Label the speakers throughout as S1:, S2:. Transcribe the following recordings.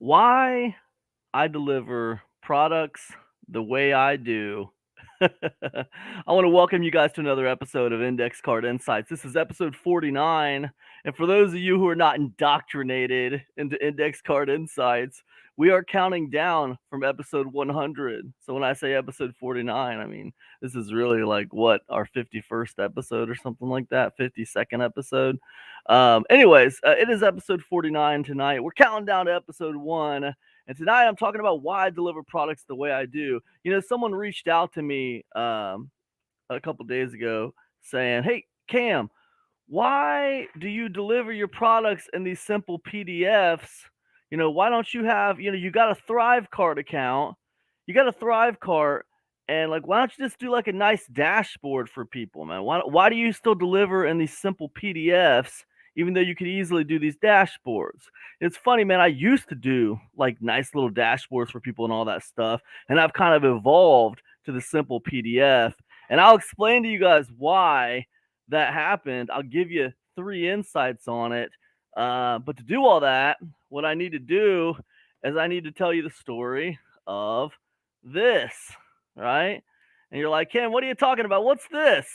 S1: Why I deliver products the way I do. I want to welcome you guys to another episode of Index Card Insights. This is episode 49. And for those of you who are not indoctrinated into Index Card Insights, we are counting down from episode 100. So when I say episode 49, I mean, this is really like what, our 51st episode or something like that, 52nd episode. It is episode 49 tonight. We're counting down to episode 1. And tonight I'm talking about why I deliver products the way I do. You know, someone reached out to me a couple days ago saying, "Hey, Cam, why do you deliver your products in these simple PDFs? You know, why don't you have, you got a Thrive Cart account, you got a Thrive Cart, and like, why don't you just do like a nice dashboard for people, man? Why do you still deliver in these simple PDFs, even though you could easily do these dashboards?" It's funny, man. I used to do like nice little dashboards for people and all that stuff, and I've kind of evolved to the simple PDF, and I'll explain to you guys why that happened. I'll give you 3 insights on it. But to do all that, what I need to do is I need to tell you the story of this, right? And you're like, Ken, what are you talking about? What's this?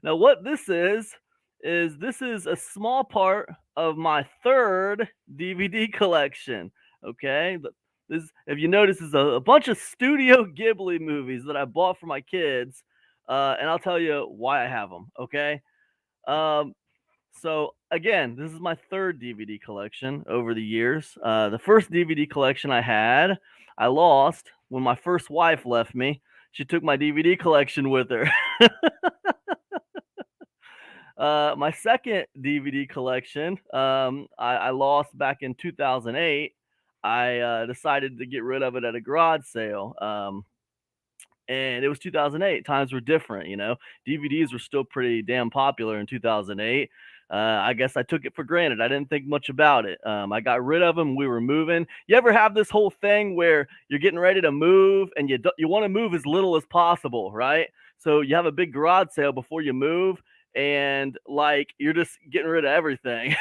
S1: Now, what this is a small part of my third DVD collection. Okay. This, if you notice, is a bunch of Studio Ghibli movies that I bought for my kids, and I'll tell you why I have them. Okay. Um, so again, this is my third DVD collection over the years. The first DVD collection I had, I lost when my first wife left me. She took my DVD collection with her. My second DVD collection, I lost back in 2008. I decided to get rid of it at a garage sale. And it was 2008. Times were different, you know. DVDs were still pretty damn popular in 2008. I guess I took it for granted. I didn't think much about it. I got rid of them. We were moving. You ever have this whole thing where you're getting ready to move and you want to move as little as possible, right? So you have a big garage sale before you move, and like you're just getting rid of everything.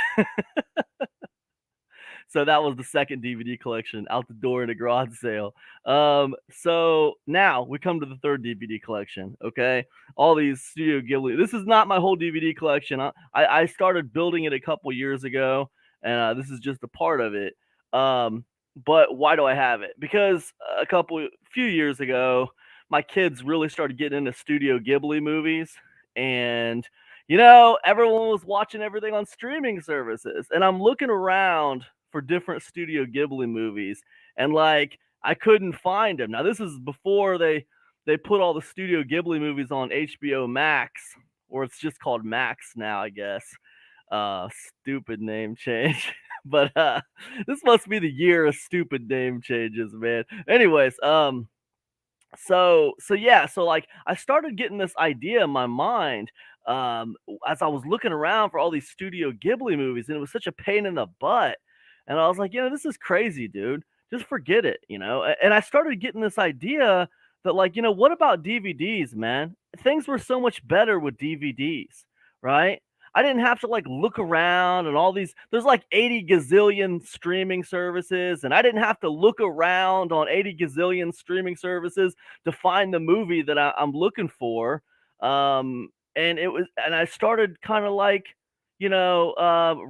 S1: So that was the second DVD collection out the door in a garage sale. So now we come to the third DVD collection. Okay, all these Studio Ghibli. This is not my whole DVD collection. I started building it a couple years ago, and this is just a part of it. But why do I have it? Because few years ago, my kids really started getting into Studio Ghibli movies, and everyone was watching everything on streaming services, and I'm looking around for different Studio Ghibli movies, and like I couldn't find them. Now this is before they put all the Studio Ghibli movies on HBO Max, or it's just called Max now, I guess. Stupid name change. But this must be the year of stupid name changes, man. Anyways, so like I started getting this idea in my mind, as I was looking around for all these Studio Ghibli movies, and it was such a pain in the butt. And I was like, this is crazy, dude. Just forget it, And I started getting this idea that, like, what about DVDs, man? Things were so much better with DVDs, right? I didn't have to like look around and all these, there's like 80 gazillion streaming services, and I didn't have to look around on 80 gazillion streaming services to find the movie that I'm looking for. And I started kind of like,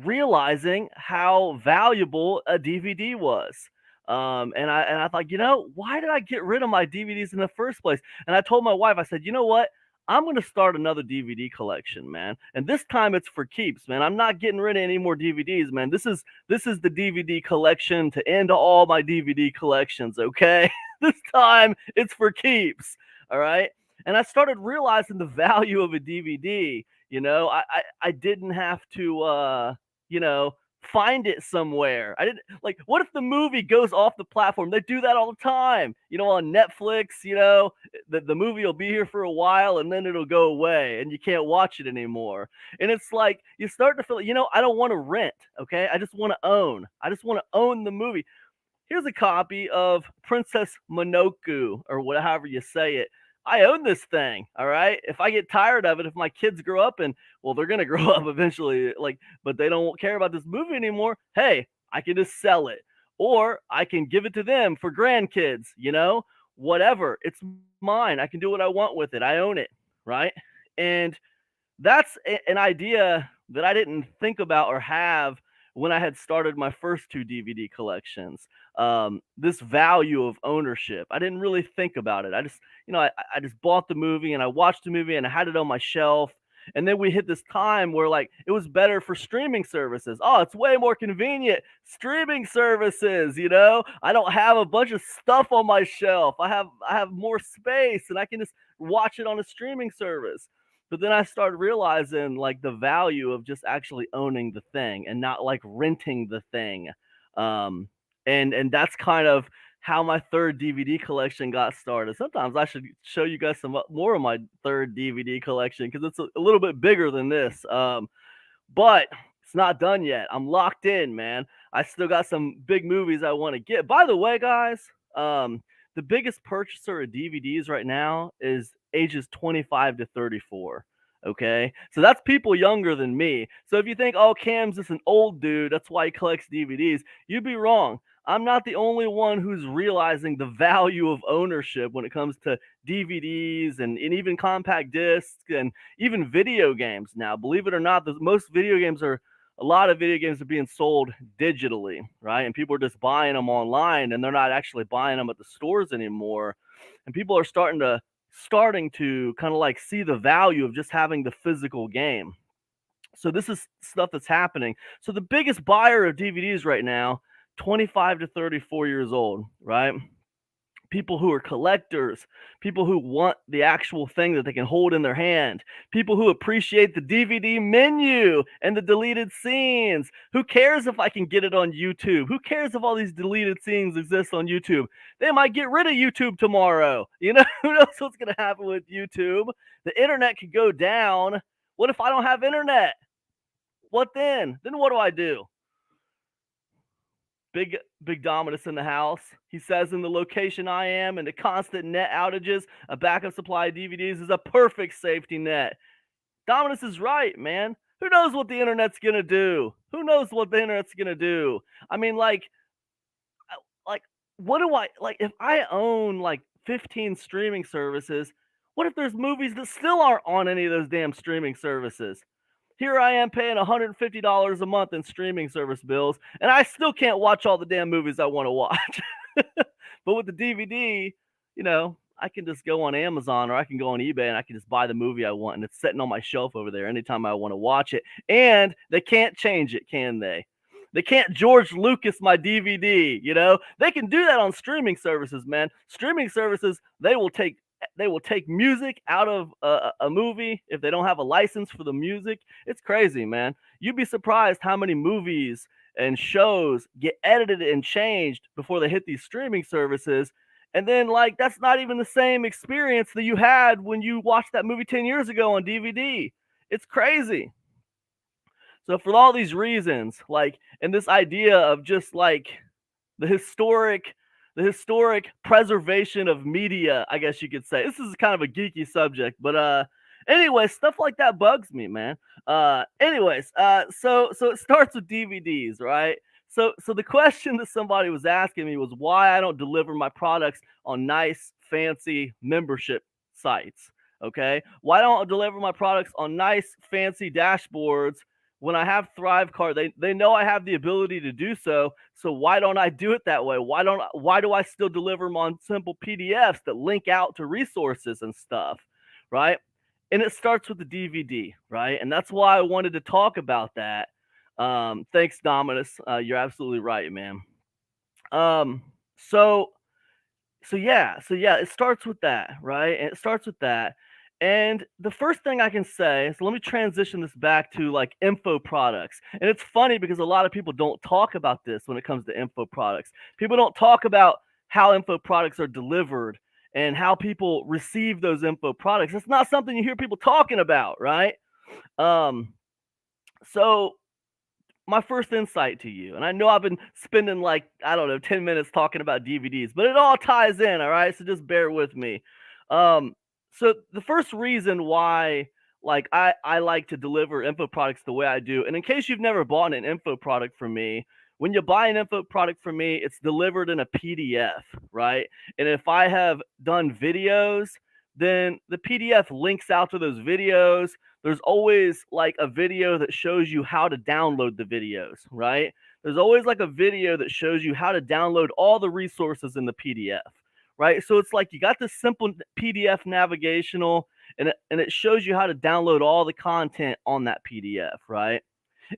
S1: realizing how valuable a DVD was. And I thought, why did I get rid of my DVDs in the first place? And I told my wife, I said, you know what? I'm going to start another DVD collection, man. And this time it's for keeps, man. I'm not getting rid of any more DVDs, man. This is the DVD collection to end all my DVD collections, okay? This time it's for keeps, all right? And I started realizing the value of a DVD. I didn't have to find it somewhere. I didn't like, what if the movie goes off the platform? They do that all the time. On Netflix, the movie will be here for a while and then it'll go away and you can't watch it anymore. And it's like you start to feel, I don't want to rent, okay? I just want to own. I just want to own the movie. Here's a copy of Princess Mononoke, or whatever you say it. I own this thing, all right? If I get tired of it, if my kids grow up and, well, they're going to grow up eventually, like, but they don't care about this movie anymore, hey, I can just sell it. or I can give it to them for grandkids, whatever. It's mine. I can do what I want with it. I own it, right? And that's an idea that I didn't think about or have when I had started my first two DVD collections. This value of ownership, I didn't really think about it. I just bought the movie and I watched the movie and I had it on my shelf. And then we hit this time where like it was better for streaming services. Oh, it's way more convenient. Streaming services, I don't have a bunch of stuff on my shelf. I have more space and I can just watch it on a streaming service. But then I started realizing like the value of just actually owning the thing and not like renting the thing. Um, and that's kind of how my third DVD collection got started. Sometimes I should show you guys some more of my third DVD collection because it's a little bit bigger than this. But it's not done yet. I'm locked in, man. I still got some big movies I want to get. By the way, guys, the biggest purchaser of DVDs right now is ages 25 to 34. Okay. So that's people younger than me. So if you think, oh, Cam's just an old dude, that's why he collects DVDs, you'd be wrong. I'm not the only one who's realizing the value of ownership when it comes to DVDs and even compact discs and even video games now. Believe it or not, a lot of video games are being sold digitally, right? And people are just buying them online and they're not actually buying them at the stores anymore. And people are starting to kind of like see the value of just having the physical game. So this is stuff that's happening. So the biggest buyer of DVDs right now, 25 to 34 years old, right? People who are collectors, people who want the actual thing that they can hold in their hand, people who appreciate the DVD menu and the deleted scenes. Who cares if I can get it on YouTube? Who cares if all these deleted scenes exist on YouTube? They might get rid of YouTube tomorrow. Who knows what's going to happen with YouTube? The internet could go down. What if I don't have internet? What then? Then what do I do? Big Dominus in the house. He says in the location I am and the constant net outages, a backup supply of DVDs is a perfect safety net. Dominus is right, man. Who knows what the internet's gonna do? Who knows what the internet's gonna do? I mean, like, what do I like? If I own like 15 streaming services, what if there's movies that still aren't on any of those damn streaming services? Here I am paying $150 a month in streaming service bills, and I still can't watch all the damn movies I want to watch. But with the DVD, I can just go on Amazon or I can go on eBay and I can just buy the movie I want, and it's sitting on my shelf over there anytime I want to watch it. And they can't change it, can they? They can't George Lucas my DVD, They can do that on streaming services, man. Streaming services, they will take music out of a movie if they don't have a license for the music. It's crazy, man. You'd be surprised how many movies and shows get edited and changed before they hit these streaming services. And then, like, that's not even the same experience that you had when you watched that movie 10 years ago on DVD. It's crazy. So for all these reasons, like, and this idea of just like the historic preservation of media, I guess you could say. This is kind of a geeky subject, but anyway, stuff like that bugs me, man. So it starts with DVDs, right? So the question that somebody was asking me was why I don't deliver my products on nice, fancy membership sites. Okay? Why don't I deliver my products on nice, fancy dashboards when I have ThriveCard? They know I have the ability to do so. So why don't I do it that way? Why do I still deliver them on simple PDFs that link out to resources and stuff, right? And it starts with the DVD, right? And that's why I wanted to talk about that. Thanks, Dominus. You're absolutely right, man. So yeah, it starts with that, right? And it starts with that. And the first thing I can say, so let me transition this back to like info products. And it's funny because a lot of people don't talk about this when it comes to info products. People don't talk about how info products are delivered and how people receive those info products. It's not something you hear people talking about, right? So my first insight to you, and I know I've been spending like, I don't know, 10 minutes talking about DVDs, but it all ties in, all right? So just bear with me. So the first reason why like I like to deliver info products the way I do, and in case you've never bought an info product from me, when you buy an info product from me, it's delivered in a PDF, right? And if I have done videos, then the PDF links out to those videos. There's always like a video that shows you how to download the videos, right? There's always like a video that shows you how to download all the resources in the PDF, right? So it's like you got this simple PDF navigational, and it shows you how to download all the content on that PDF, right?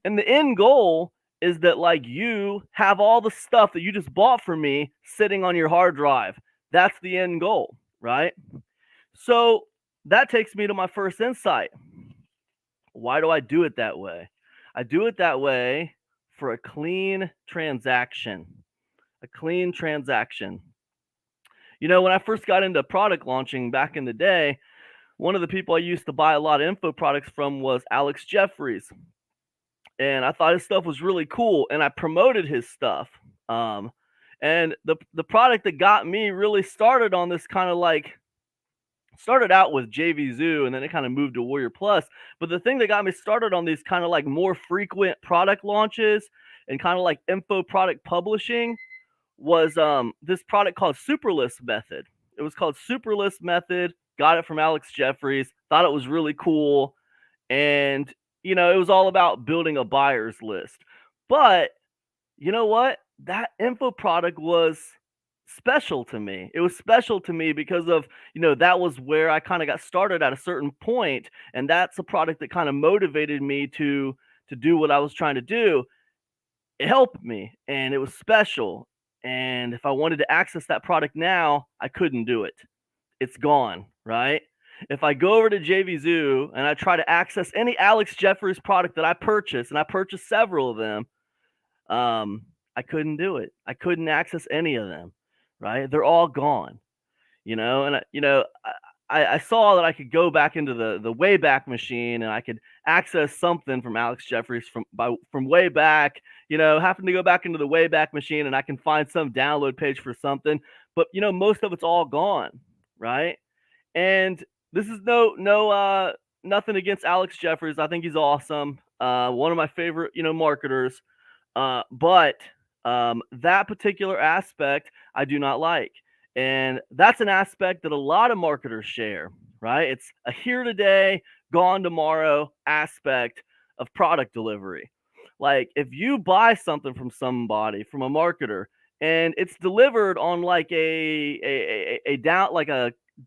S1: And the end goal is that like you have all the stuff that you just bought from me sitting on your hard drive. That's the end goal, right? So that takes me to my first insight. Why do I do it that way? I do it that way for a clean transaction. A clean transaction. You know, when I first got into product launching back in the day, one of the people I used to buy a lot of info products from was Alex Jeffries. And I thought his stuff was really cool, and I promoted his stuff. And the product that got me really started on this kind of like started out with JVZoo, and then it kind of moved to Warrior Plus. But the thing that got me started on these kind of like more frequent product launches and kind of like info product publishing was this product called Superlist Method. It was called Superlist Method. Got it from Alex Jeffries. Thought it was really cool, and you know, it was all about building a buyer's list. But you know what? That info product was special to me. It was special to me because of, you know, that was where I kind of got started at a certain point, and that's a product that kind of motivated me to do what I was trying to do. It helped me, and it was special. And if I wanted to access that product now, I couldn't do it. It's gone, right? If I go over to JVZoo and I try to access any Alex Jeffries product that I purchased, and I purchased several of them, I couldn't do it. I couldn't access any of them, right? They're all gone, you know. And I saw that I could go back into the Wayback Machine, and I could access something from Alex Jeffries from way back. You know, happen to go back into the Wayback Machine, and I can find some download page for something. But you know, most of it's all gone, right? And this is nothing against Alex Jeffries. I think he's awesome. One of my favorite, you know, marketers. But that particular aspect I do not like. And that's an aspect that a lot of marketers share, right? It's a here today, gone tomorrow aspect of product delivery. Like if you buy something from somebody, from a marketer, and it's delivered on like a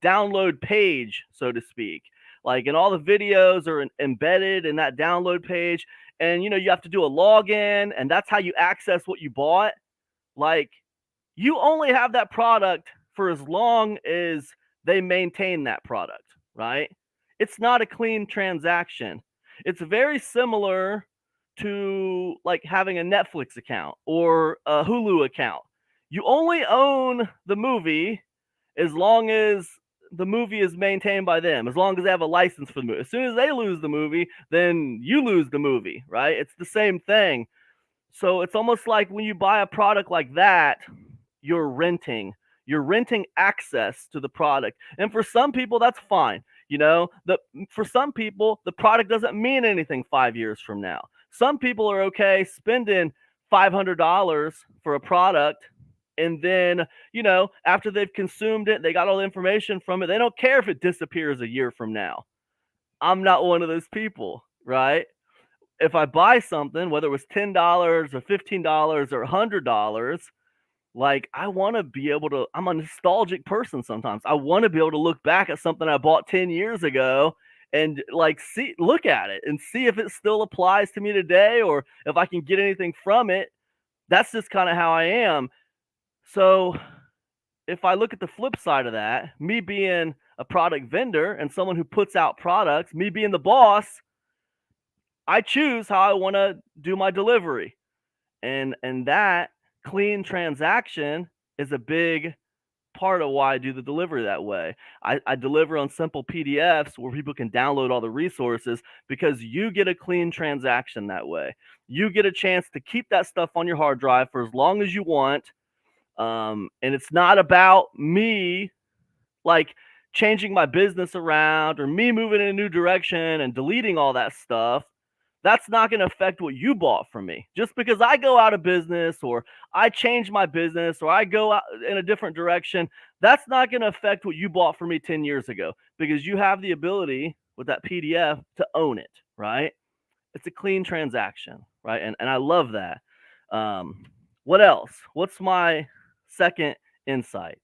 S1: download page, so to speak. Like, and all the videos are embedded in that download page, and you know you have to do a login, and that's how you access what you bought. Like, you only have that product for as long as they maintain that product, right? It's not a clean transaction. It's very similar to like having a Netflix account or a Hulu account. You only own the movie as long as the movie is maintained by them, as long as they have a license for the movie. As soon as they lose the movie, then you lose the movie, right? It's the same thing. So it's almost like when you buy a product like that, you're renting. You're renting access to the product. And for some people, that's fine. You know, for some people, the product doesn't mean anything 5 years from now. Some people are okay spending $500 for a product, and then, you know, after they've consumed it, they got all the information from it. They don't care if it disappears a year from now. I'm not one of those people, right? If I buy something, whether it was $10 or $15 or $100, like I want to be able to, I'm a nostalgic person sometimes. I want to be able to look back at something I bought 10 years ago and like look at it and see if it still applies to me today or if I can get anything from it. That's just kind of how I am. So if I look at the flip side of that, me being a product vendor and someone who puts out products, me being the boss, I choose how I want to do my delivery. And that clean transaction is a big part of why I do the delivery that way. I deliver on simple PDFs where people can download all the resources because you get a clean transaction that way. You get a chance to keep that stuff on your hard drive for as long as you want. And it's not about me like changing my business around or me moving in a new direction and deleting all that stuff. that's not going to affect what you bought from me. Just because I go out of business or I change my business or I go out in a different direction, that's not going to affect what you bought from me 10 years ago because you have the ability with that PDF to own it, right? It's a clean transaction, right? And I love that. Um, what else? What's my second insight?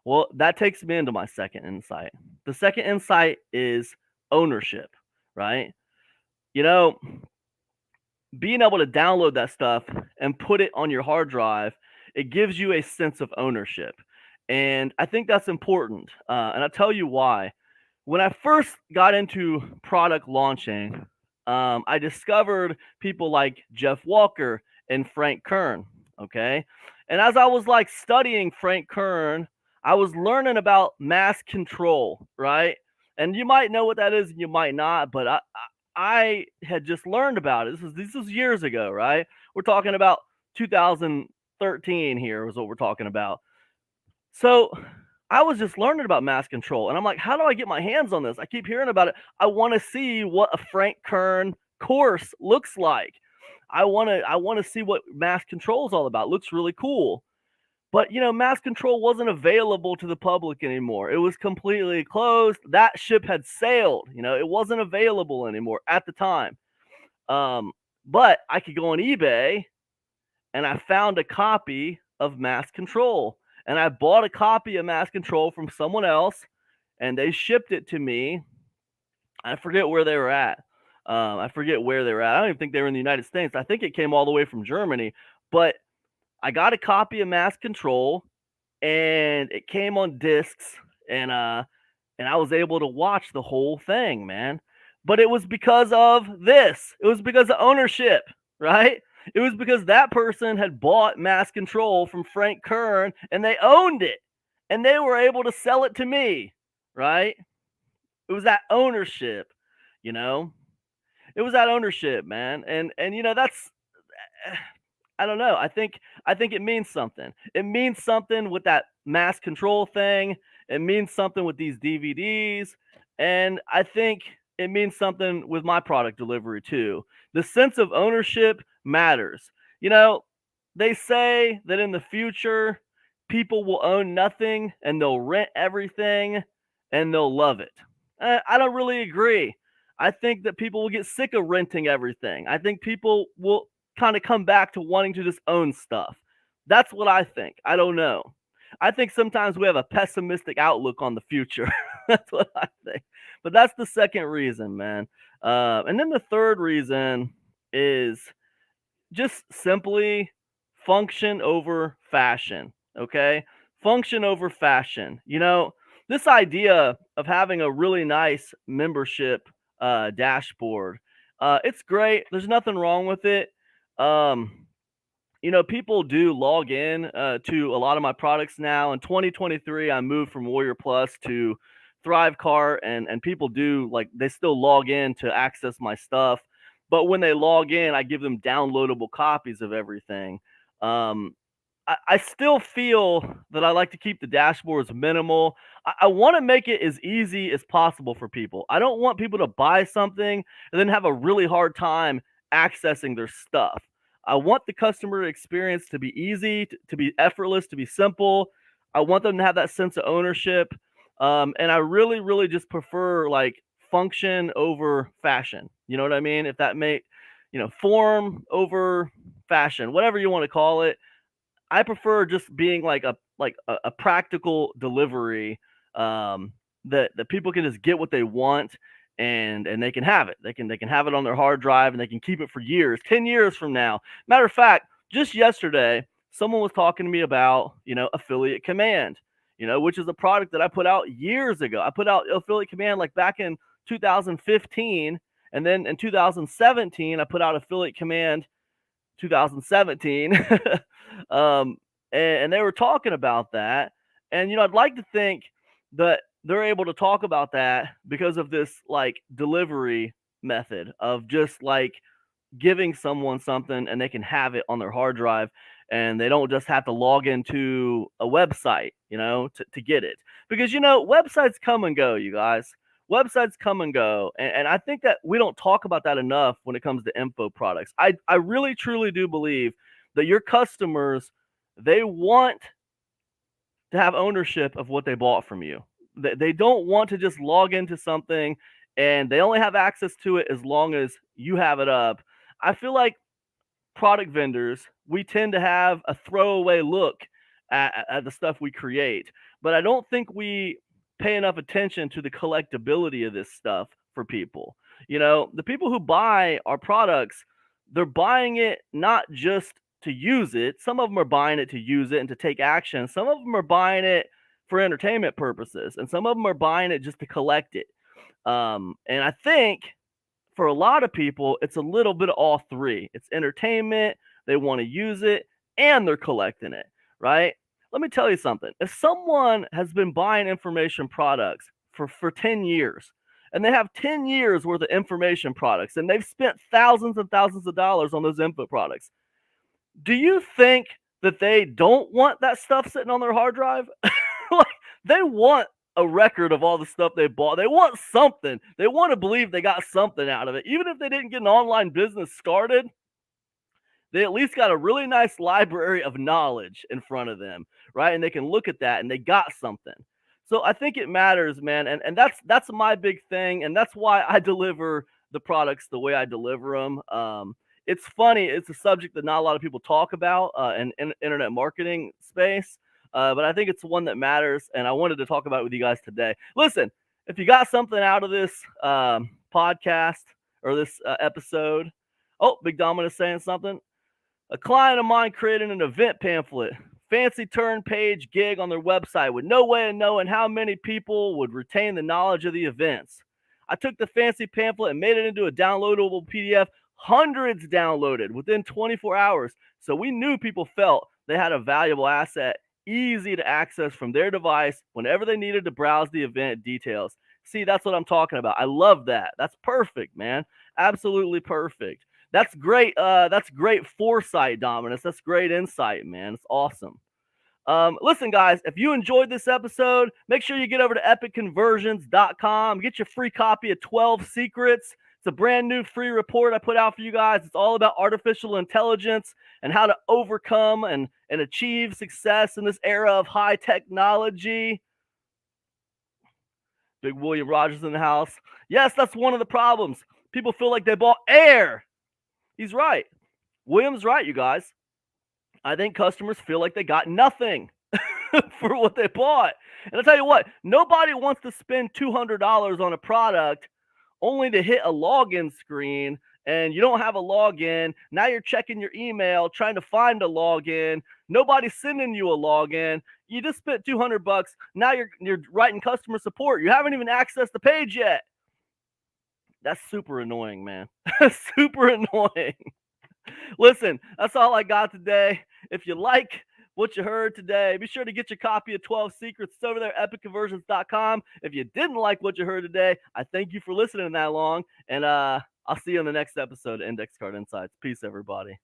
S1: Well, that takes me into my second insight. The second insight is ownership, right? You know, being able to download that stuff and put it on your hard drive, it gives you a sense of ownership. And I think that's important. And I'll tell you why. When I first got into product launching, I discovered people like Jeff Walker and Frank Kern. Okay. And as I was like studying Frank Kern, I was learning about mass control, right? And you might know what that is and you might not, but I had just learned about it. This was years ago, right? We're talking about 2013 here is what we're talking about. So I was just learning about mass control, and I'm like, how do I get my hands on this? I keep hearing about it. I want to see what a Frank Kern course looks like. I want to see what mass control is all about. It looks really cool. But mass control wasn't available to the public anymore. It was completely closed. That ship had sailed. It wasn't available anymore at the time. But I could go on eBay and I found a copy of Mass Control. And I bought a copy of Mass Control from someone else and they shipped it to me. I forget where they were at. I forget where they were at. I don't even think they were in the United States. I think it came all the way from Germany. But I got a copy of Mass Control and it came on discs and I was able to watch the whole thing, man. But it was because of this. It was because of ownership, right? It was because that person had bought Mass Control from Frank Kern and they owned it and they were able to sell it to me, right? It was that ownership, you know? It was that ownership, man. And that's I don't know. I think it means something. It means something with that Mass Control thing. It means something with these DVDs, and I think it means something with my product delivery too. The sense of ownership matters. You know, they say that in the future people will own nothing and they'll rent everything and they'll love it. I don't really agree. I think that people will get sick of renting everything. I think people will kind of come back to wanting to just own stuff. That's what I think. I don't know. I think sometimes we have a pessimistic outlook on the future. That's what I think. But that's the second reason, man. And then the third reason is just simply function over fashion. Okay. Function over fashion. This idea of having a really nice membership dashboard, it's great. There's nothing wrong with it. Um, people do log in to a lot of my products now. In 2023, I moved from Warrior Plus to Thrivecart, and people do like they still log in to access my stuff. But when they log in, I give them downloadable copies of everything. Um, I still feel that I like to keep the dashboards minimal. I want to make it as easy as possible for people. I don't want people to buy something and then have a really hard time accessing their stuff. I want the customer experience to be easy, to be effortless, to be simple. I want them to have that sense of ownership. And I really, really just prefer like function over fashion. You know what I mean? If that may, form over fashion, whatever you want to call it. I prefer just being like a practical delivery that people can just get what they want and they can have it. They can have it on their hard drive and they can keep it for years, 10 years from now. Matter of fact, just yesterday, someone was talking to me about, Affiliate Command, which is a product that I put out years ago. I put out Affiliate Command like back in 2015, and then in 2017 I put out Affiliate Command 2017. um, and they were talking about that. And, I'd like to think that they're able to talk about that because of this like delivery method of just like giving someone something and they can have it on their hard drive and they don't just have to log into a website, to get it. Because, websites come and go, you guys. Websites come and go, and I think that we don't talk about that enough when it comes to info products. I really truly do believe that your customers, they want to have ownership of what they bought from you. They don't want to just log into something and they only have access to it as long as you have it up. I feel like product vendors, we tend to have a throwaway look at the stuff we create, but I don't think we pay enough attention to the collectability of this stuff for people. You know, the people who buy our products, they're buying it not just to use it. Some of them are buying it to use it and to take action. Some of them are buying it for entertainment purposes, and some of them are buying it just to collect it. And I think for a lot of people, it's a little bit of all three. It's entertainment, they want to use it, and they're collecting it, right? Let me tell you something. If someone has been buying information products for 10 years, and they have 10 years worth of information products, and they've spent thousands and thousands of dollars on those input products, do you think that they don't want that stuff sitting on their hard drive? Like, they want a record of all the stuff they bought. They want something. They want to believe they got something out of it. Even if they didn't get an online business started, they at least got a really nice library of knowledge in front of them, right? And they can look at that and they got something. So I think it matters, man. And that's my big thing. And that's why I deliver the products the way I deliver them. It's funny. It's a subject that not a lot of people talk about in internet marketing space. But I think it's one that matters. And I wanted to talk about it with you guys today. Listen, if you got something out of this podcast or this episode, oh, Big Dominus saying something. A client of mine created an event pamphlet, fancy turn page gig on their website with no way of knowing how many people would retain the knowledge of the events. I took the fancy pamphlet and made it into a downloadable PDF, hundreds downloaded within 24 hours. So we knew people felt they had a valuable asset, easy to access from their device whenever they needed to browse the event details. See, that's what I'm talking about. I love that. That's perfect, man. Absolutely perfect. That's great. That's great foresight, Dominus. That's great insight, man. It's awesome. Listen, guys, if you enjoyed this episode, make sure you get over to epicconversions.com. Get your free copy of 12 Secrets. It's a brand new free report I put out for you guys. It's all about artificial intelligence and how to overcome and achieve success in this era of high technology. Big William Rogers in the house. Yes, that's one of the problems. People feel like they bought air. He's right. William's right, you guys. I think customers feel like they got nothing for what they bought. And I'll tell you what, nobody wants to spend $200 on a product only to hit a login screen and you don't have a login. Now you're checking your email, trying to find a login. Nobody's sending you a login. You just spent $200. Now you're writing customer support. You haven't even accessed the page yet. That's super annoying, man. Super annoying. Listen, that's all I got today. If you like what you heard today, be sure to get your copy of 12 Secrets. It's over there at epicconversions.com. If you didn't like what you heard today, I thank you for listening that long. And I'll see you in the next episode of Index Card Insights. Peace, everybody.